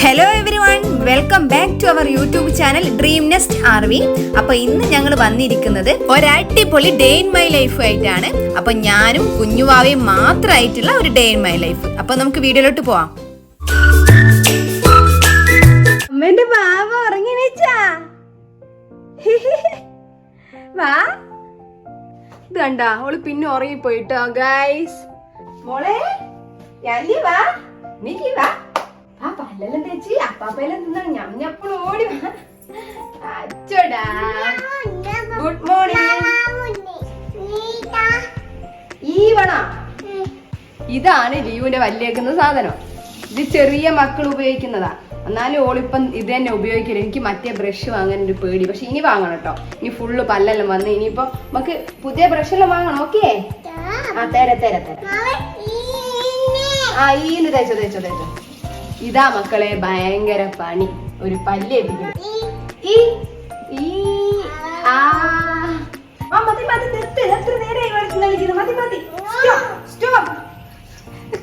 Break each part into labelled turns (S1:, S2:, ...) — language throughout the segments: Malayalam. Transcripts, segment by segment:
S1: Hello everyone, welcome back to our YouTube channel dream nest RV. അപ്പൊ ഇന്ന് ഞങ്ങൾ വന്നിരിക്കുന്നത് ഒരടിപൊളി ഡേ ഇൻ മൈ ലൈഫ് ആയിട്ടാണ്. അപ്പൊ ഞാനും കുഞ്ഞുവാവയും മാത്രമായിട്ടുള്ള ഒരു ഡേ ഇൻ മൈ ലൈഫ്. അപ്പൊ നമുക്ക് വീഡിയോയിലോട്ട് പോവാം. അമ്മേന്റെ ബാബ ഉറങ്ങി വാ. ഇത് കണ്ടാ ഓള് പിന്നെ ഉറങ്ങിപ്പോയിട്ടോ ഗൈസ്. മോളെ വാ, നീക്കി വാ. ആ പല്ലെല്ലാം തേച്ച് അപ്പാപ്പയെല്ലാം തിന്നാണ്. ഞമ്മപ്പോഴും ഓടി അച്ചോടാ. Good morning. ഈ വണ ഇതാണ് ലിയുവിന്റെ വല്യേക്കുന്ന സാധനം. ഇത് ചെറിയ മക്കൾ ഉപയോഗിക്കുന്നതാ. എന്നാലും ഓളിപ്പം ഇത് തന്നെ ഉപയോഗിക്കില്ല. എനിക്ക് മറ്റേ ബ്രഷ് വാങ്ങാൻ ഒരു പേടി. പക്ഷെ ഇനി വാങ്ങണം കേട്ടോ. ഇനി ഫുള്ള് പല്ലെല്ലാം വന്ന് ഇനിയിപ്പോ നമുക്ക് പുതിയ ബ്രഷെല്ലാം വാങ്ങണം. ഓക്കേ? ആ തരാം. ആ ഈന്ന് തേച്ചോ. ഇതാ മക്കളെ ഭയങ്കര പണി. ഒരു പല്ല്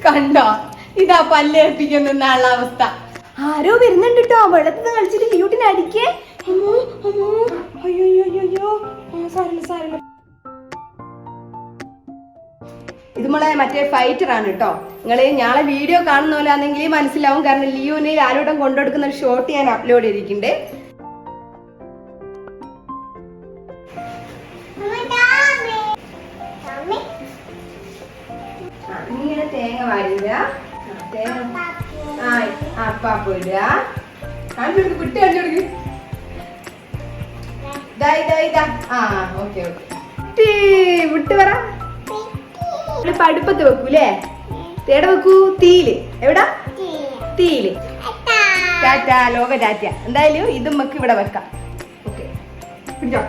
S1: കണ്ടോ? ഇതാ പല്ല് ഏൽപ്പിക്കുന്നുള്ള അവസ്ഥ. ആരോ വരുന്നുണ്ട് കേട്ടോ. വെള്ളത്തിൽ കളിച്ചിട്ട് ലിയൂട്ടിനെ അടിക്കേ. അയ്യോ സാരല്ല. ഇത് മോളെ മറ്റേ ഫൈറ്റർ ആണ് കേട്ടോ. നിങ്ങൾ ഞാളെ വീഡിയോ കാണുന്ന പോലെ ആണെങ്കിൽ മനസ്സിലാവും. കാരണം ലിയോനെ ആരോടും കൊണ്ടുകൊടുക്കുന്ന ഒരു ഷോട്ട് ഞാൻ അപ്ലോഡ് ചെയ്തിട്ടുണ്ട്. ഇങ്ങനെ തേങ്ങ വാരിടുക. അപ്പാപ്പ ഇടുക. കുട്ടി കാണിച്ചു ഇതാ. ആ ഓക്കെ വിട്ട് പറ. അടുപ്പത്ത് വെക്കൂലേ? തേടെ വെക്കൂ. തീയില്. എവിടാ? തീയില്. ടാറ്റ, ലോക ടാറ്റ. എന്തായാലും ഇത് നമുക്ക് ഇവിടെ വെക്കാം. ഓക്കെ, പിടിച്ചോ.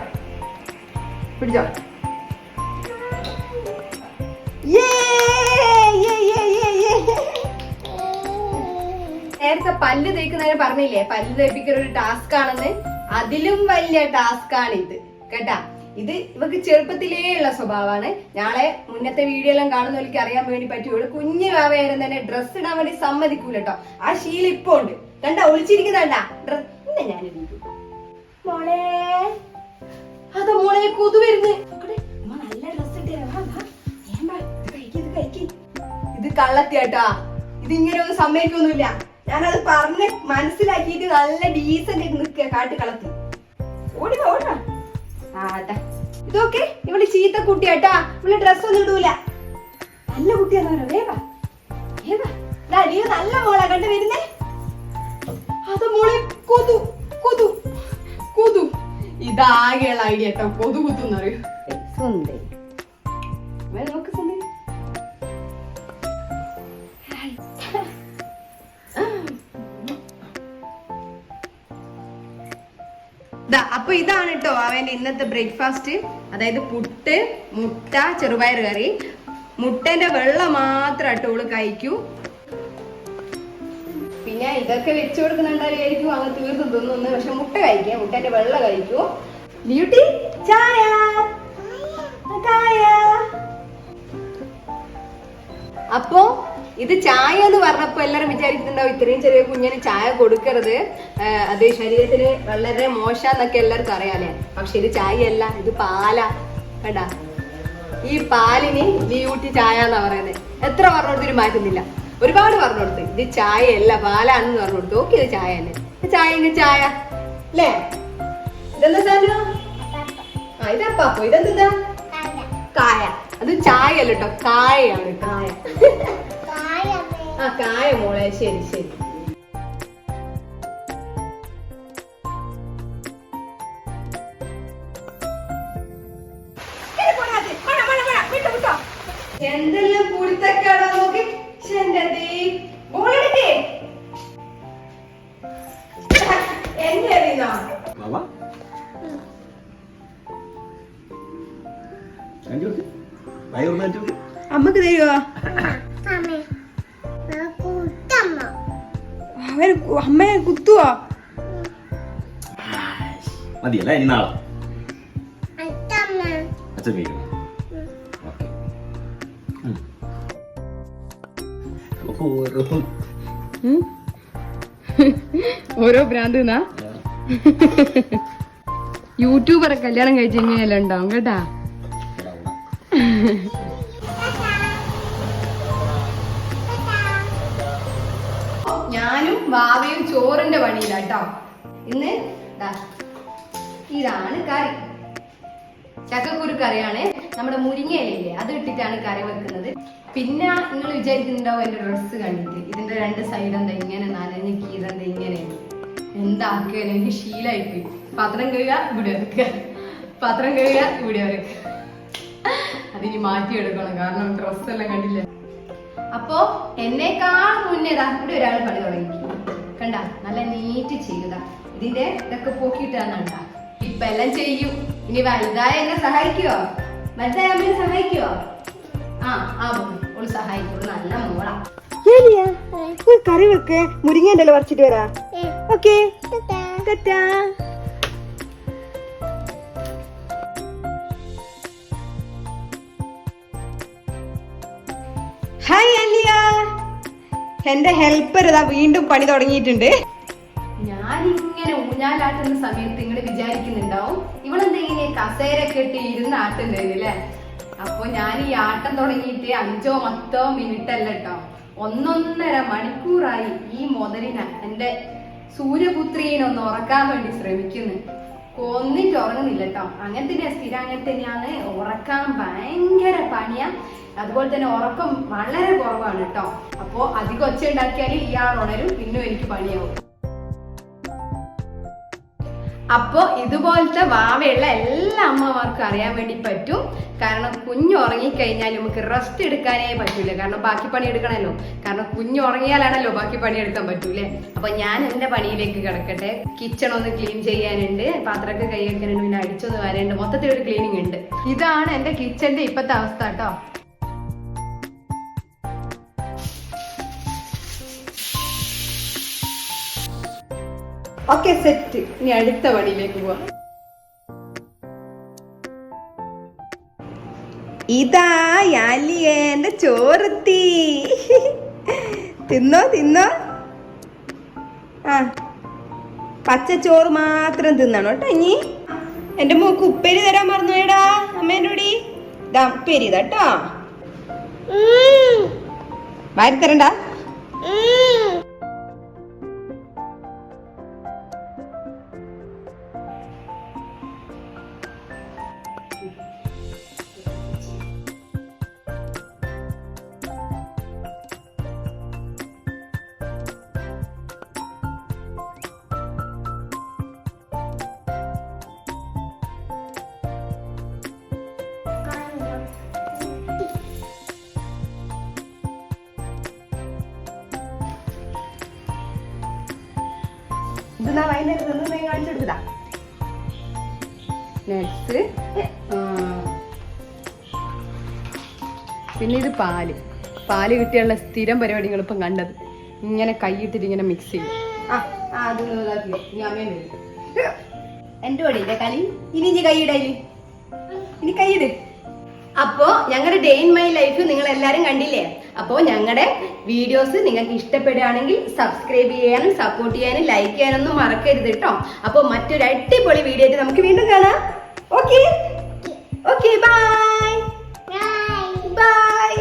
S1: നേരത്തെ പല്ല് തേക്കുന്നതിന് പറഞ്ഞില്ലേ, പല്ല് തേപ്പിക്കുന്ന ഒരു ടാസ്ക് ആണെന്ന്. അതിലും വലിയ ടാസ്ക് ആണ് ഇത് കേട്ടാ. ഇത് ഇവക്ക് ചെറുപ്പത്തിലേ ഉള്ള സ്വഭാവമാണ്. നാളെ മുന്നത്തെ വീഡിയോ എല്ലാം കാണുന്നവർക്ക് അറിയാൻ വേണ്ടി പറ്റുള്ളൂ. കുഞ്ഞു വാവയായിരുന്നു തന്നെ ഡ്രസ് ഇടാൻ വേണ്ടി സമ്മതിക്കൂല കേട്ടോ. ആ ശീലം ഇപ്പൊ ഉണ്ട്. കണ്ടാ ഒളിച്ചിരിക്കുന്നണ്ടാ ഡ്രസ്. ഞാൻ മോളെ അതാ മോളെ കൊതു വരുന്നു. നല്ല ഡ്രസ് കഴിക്കി. ഇത് കള്ളത്തിയാട്ടാ. ഇതിങ്ങനെ ഒന്നും സമ്മതിക്കൊന്നുമില്ല. ഞാനത് പറഞ്ഞ് മനസ്സിലാക്കിയിട്ട് നല്ല ഡീസന്റ് ആയിട്ട് നിൽക്കുക. കാട്ട് കളത്തി ഓടിവാ. ഇതൊക്കെ ഇവള് ചീത്ത കുട്ടിയാട്ടാ. ഇവള് ഡ്രസ് ഒന്നും ഇടൂല. നല്ല കുട്ടിയാന്ന് വേവാ. നല്ല മോളാ കണ്ടു വരുന്നേ. അത് മോളെ കൊതു. ഇതാകെയുള്ള ഐഡിയ കേട്ടോ. കൊതു കുത്തുന്ന് പറയൂ. സുന്ദരി നോക്ക് സുന്ദരി. അപ്പൊ ഇതാണ് കേട്ടോ അവന്റെ ഇന്നത്തെ ബ്രേക്ക്ഫാസ്റ്റ്. അതായത് പുട്ട്, മുട്ട, ചെറുപയർ കറി. മുട്ടന്റെ വെള്ള മാത്രം ഇട്ടോള് കഴിക്കൂ. പിന്നെ ഇതൊക്കെ വെച്ചു കൊടുക്കുന്നുണ്ടായിരിക്കും അങ്ങ് തീർന്നു തിന്നുന്നു. പക്ഷെ മുട്ട കഴിക്കാം. മുട്ടന്റെ വെള്ള കഴിക്കൂ. ബ്യൂട്ടി ചായ. അപ്പോ ഇത് ചായ എന്ന് പറഞ്ഞപ്പോ എല്ലാരും വിചാരിക്കുന്നുണ്ടാവും ഇത്രയും ചെറിയ കുഞ്ഞിന് ചായ കൊടുക്കരുത്, അത് ശരീരത്തിന് വളരെ മോശന്നൊക്കെ എല്ലാവർക്കും അറിയാലേ. പക്ഷെ ഇത് ചായയല്ല, ഇത് പാലാ. കണ്ടാ, ഈ പാലിന് ലിയൂട്ടി ചായ എന്നാ പറയുന്നത്. എത്ര പറഞ്ഞു കൊടുത്തിട്ട് മാറ്റുന്നില്ല. ഒരുപാട് പറഞ്ഞു കൊടുത്ത് ഇത് ചായയല്ല പാലാണെന്ന് പറഞ്ഞു കൊടുത്തു. ഓക്കെ, ഇത് ചായ തന്നെ. ചായ അല്ലേ? ഇതെന്താ സാധനം? ഇത് അപ്പാപ്പോ. ഇതെന്താ? കായ. അത് ചായ അല്ല കേട്ടോ, കായാണ്. കായ. ആ കായ മോളെ. ശരി. എന്തെല്ലാം കുളിത്തക്കാടാ നോക്കി. എന്നെ അറിയുന്നോ? അമ്മക്ക് തരുവോ? അമ്മയെ കുത്തുവോ?
S2: മതിയല്ലേ? ഇനി നാളെ അച്ഛൻ
S1: ഓരോ ഭ്രാന്ത് യൂട്യൂബറെ കല്യാണം കഴിച്ച് ഇങ്ങനെയല്ല ഉണ്ടാവും കേട്ടാ. ഞാനും വാവയും ചോറിന്റെ പണിയിലാട്ടോ ഇന്ന്. ഇതാണ് കറി, ചക്കക്കുരു കറിയാണ്. നമ്മുടെ മുരിങ്ങയിലല്ലേ അത് ഇട്ടിട്ടാണ് കറി വെക്കുന്നത്. പിന്നെ നിങ്ങൾ വിചാരിക്കുന്നുണ്ടാവും എന്റെ ഡ്രസ്സ് കണ്ടിട്ട്, ഇതിന്റെ രണ്ട് സൈഡ് എന്താ ഇങ്ങനെ നനഞ്ഞ് കീറണ്ട ഇങ്ങനെ എന്താക്കുക, എനിക്ക് ശീലമായിപ്പോയി. പാത്രം കഴുകുക ഇവിടെ വെക്കുക, പാത്രം കഴുകുക ഇവിടെ വെക്കുക. അതിനി മാറ്റിയെടുക്കണം, കാരണം ഡ്രസ്സെല്ലാം കണ്ടില്ല. അപ്പോ എന്നേക്കാൾ മുന്നേ ഇവിടെ ഒരാൾ പണി തുടങ്ങി. കണ്ട, നല്ല നീറ്റ് ചെയ്യുക. ഇതിന്റെ ഇതൊക്കെ പോക്കിയിട്ടാണ്. ഇപ്പൊ എല്ലാം ചെയ്യും. ഇനി വലുതായ എന്നെ സഹായിക്കുവോ? വലുതായ അമ്മയെ സഹായിക്കുവോ? ഓള് സഹായിക്കുള്ളൂ. നല്ല മോളാ. കറി വെക്ക്, മുരിങ്ങ പറിച്ചിട്ട് വരാ. ഓക്കേ. ഹായ് അലിയ, എന്റെ ഹെൽപ്പർ ഇതാ വീണ്ടും പണി തുടങ്ങിയിട്ടുണ്ട്. ഞാനിങ്ങനെ ഊഞ്ഞാലാട്ടുന്ന സമയത്ത് നിങ്ങൾ വിചാരിക്കുന്നുണ്ടാവും ഇവളെന്തെങ്കിലും കസേര കെട്ടി ഇരുന്ന് ആട്ടുന്നല്ലേ. അപ്പൊ ഞാൻ ഈ ആട്ടം തുടങ്ങിയിട്ട് 5-10 മിനിറ്റ് അല്ല കേട്ടോ, 1.5 മണിക്കൂറായി ഈ മുതലിനെ എന്റെ സൂര്യപുത്രീനൊന്ന് ഉറക്കാൻ വേണ്ടി ശ്രമിക്കുന്നു. കൊന്നിട്ട് ഉറങ്ങുന്നില്ല കേട്ടോ. അങ്ങനെ തന്നെയാ, സ്ഥിരം അങ്ങനെ തന്നെയാണ്. ഉറക്കാൻ ഭയങ്കര പണിയാ. അതുപോലെ തന്നെ ഉറക്കം വളരെ കുറവാണ് കേട്ടോ. അപ്പോ അധികം ഒച്ച ഉണ്ടാക്കിയാൽ ഇയാൾ ഉണരും, പിന്നെ എനിക്ക് പണിയാവും. അപ്പോ ഇതുപോലത്തെ വാവയുള്ള എല്ലാ അമ്മമാർക്കും അറിയാൻ വേണ്ടി പറ്റും. കാരണം കുഞ്ഞ് ഉറങ്ങിക്കഴിഞ്ഞാൽ നമുക്ക് റെസ്റ്റ് എടുക്കാനേ പറ്റൂല. കാരണം ബാക്കി പണി എടുക്കണമല്ലോ. കാരണം കുഞ്ഞ് ഉറങ്ങിയാലാണല്ലോ ബാക്കി പണി എടുക്കാൻ പറ്റൂലേ. അപ്പൊ ഞാൻ എന്റെ പണിയിലേക്ക് കിടക്കട്ടെ. കിച്ചൺ ഒന്ന് ക്ലീൻ ചെയ്യാനുണ്ട്, പാത്രമൊക്കെ കൈ വെക്കാനുണ്ട്, പിന്നെ അടിച്ചൊന്ന് വരാനുണ്ട്. മൊത്തത്തിൽ ഒരു ക്ലീനിങ് ഉണ്ട്. ഇതാണ് എന്റെ കിച്ചന്റെ ഇപ്പത്തെ അവസ്ഥ കേട്ടോ. Okay, set. ഇനി അടുത്ത പണിയിലേക്ക് പോവാം. ഇതാ യാലിയേന്റെ ചോറെത്തി. തിന്നോ തിന്നോ. പച്ച ചോറ് മാത്രം തിന്നണോ കേട്ടോ. ഇനി എന്റെ മോക്ക് ഉപ്പേരി തരാൻ മറന്നുപോയടാ അമ്മേന്റെ കൂടി. ഇതാ ഉപ്പേരി ഇതാട്ടോ, വാരി തരണ്ട. ഇത് വൈകുന്നേരം കാണിച്ചെടുത്തതാ. നെക്സ്റ്റ് പിന്നെ ഇത് പാല്. പാല് കിട്ടിയുള്ള സ്ഥിരം പരിപാടികൾ ഇപ്പം കണ്ടത്. ഇങ്ങനെ കൈയിട്ടിട്ട് ഇങ്ങനെ മിക്സ് ചെയ്യും. അത് എന്റെ പടിയില്ലേ കളി. ഇനി കൈയിടയില്, ഇനി കൈയിട്. അപ്പോ ഞങ്ങളുടെ ഡേ ഇൻ മൈ ലൈഫ് നിങ്ങൾ എല്ലാരും കണ്ടില്ലേ. അപ്പോ ഞങ്ങളുടെ വീഡിയോസ് നിങ്ങൾക്ക് ഇഷ്ടപ്പെടുകയാണെങ്കിൽ സബ്സ്ക്രൈബ് ചെയ്യാനും സപ്പോർട്ട് ചെയ്യാനും ലൈക്ക് ചെയ്യാനൊന്നും മറക്കരുത് കേട്ടോ. അപ്പോ മറ്റൊരു അടിപൊളി വീഡിയോ ആയിട്ട് നമുക്ക് വീണ്ടും കാണാം. Okay, bye bye.